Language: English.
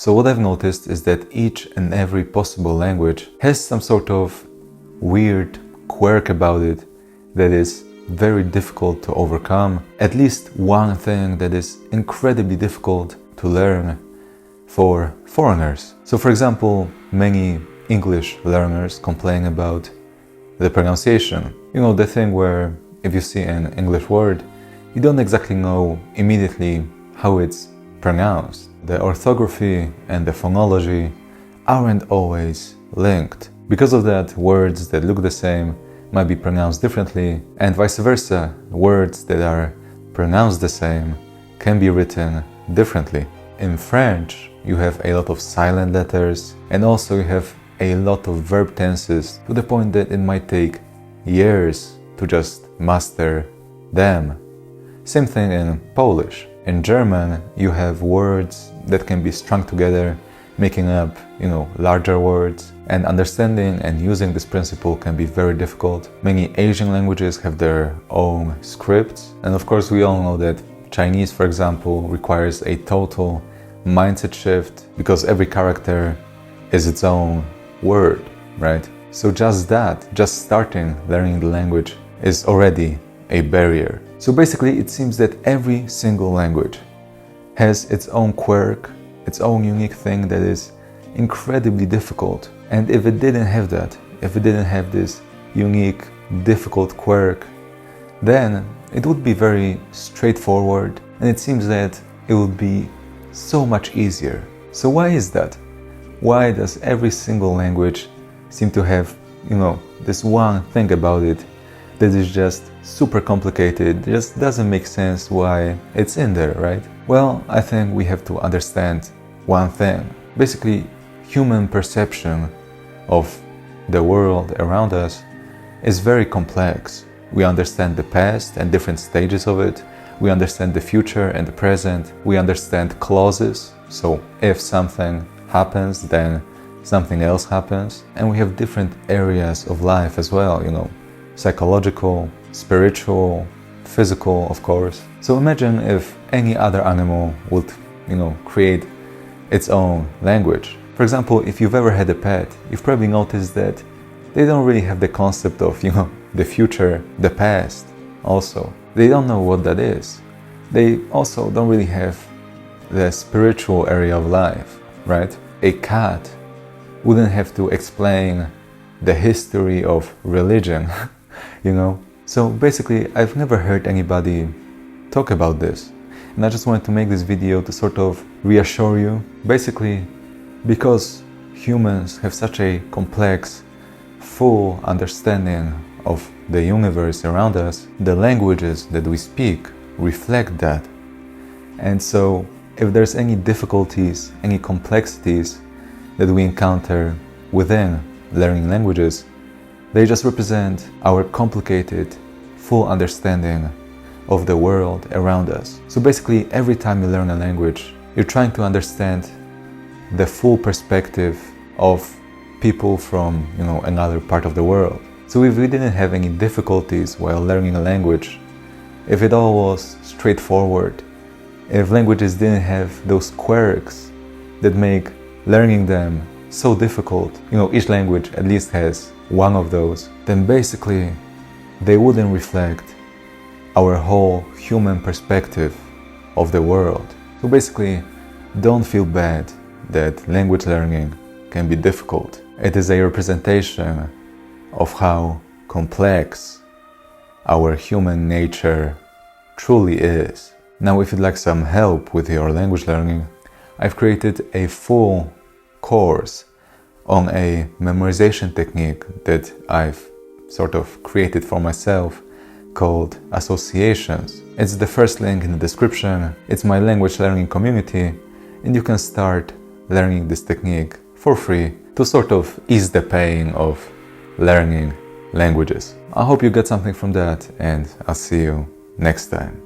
So what I've noticed is that each and every possible language has some sort of weird quirk about it that is very difficult to overcome. At least one thing that is incredibly difficult to learn for foreigners. So for example, many English learners complain about the pronunciation. You know, the thing where if you see an English word, you don't exactly know immediately how it's pronounced. The orthography and the phonology aren't always linked. Because of that, words that look the same might be pronounced differently, and vice versa. Words that are pronounced the same can be written differently. In French, you have a lot of silent letters, and also you have a lot of verb tenses to the point that it might take years to just master them. Same thing in Polish. In German, you have words that can be strung together, making up, larger words, and understanding and using this principle can be very difficult. Many Asian languages have their own scripts, and of course we all know that Chinese, for example, requires a total mindset shift because every character is its own word, right? So just starting learning the language is already a barrier. So basically it seems that every single language has its own quirk, its own unique thing that is incredibly difficult. And if it didn't have that, if it didn't have this unique, difficult quirk, then it would be very straightforward, and it seems that it would be so much easier. So why is that? Why does every single language seem to have, this one thing about it that is just super complicated? It just doesn't make sense why it's in there, right? Well, I think we have to understand one thing. Basically, human perception of the world around us is very complex. We understand the past and different stages of it. We understand the future and the present. We understand clauses. So if something happens, then something else happens. And we have different areas of life as well, psychological, spiritual, physical, of course. So imagine if any other animal would, create its own language. For example, if you've ever had a pet, you've probably noticed that they don't really have the concept of, the future, the past also. They don't know what that is. They also don't really have the spiritual area of life, right? A cat wouldn't have to explain the history of religion, So basically, I've never heard anybody talk about this. And I just wanted to make this video to sort of reassure you. Basically, because humans have such a complex, full understanding of the universe around us, the languages that we speak reflect that. And so, if there's any difficulties, any complexities that we encounter within learning languages, they just represent our complicated, full understanding of the world around us. So basically, every time you learn a language, you're trying to understand the full perspective of people from, another part of the world. So if we didn't have any difficulties while learning a language, if it all was straightforward, if languages didn't have those quirks that make learning them so difficult, each language at least has one of those, then basically they wouldn't reflect our whole human perspective of the world. So basically, don't feel bad that language learning can be difficult. It is a representation of how complex our human nature truly is. Now, if you'd like some help with your language learning, I've created a full course on a memorization technique that I've sort of created for myself called associations. It's the first link in the description. It's my language learning community, and you can start learning this technique for free to sort of ease the pain of learning languages. I hope you get something from that, and I'll see you next time.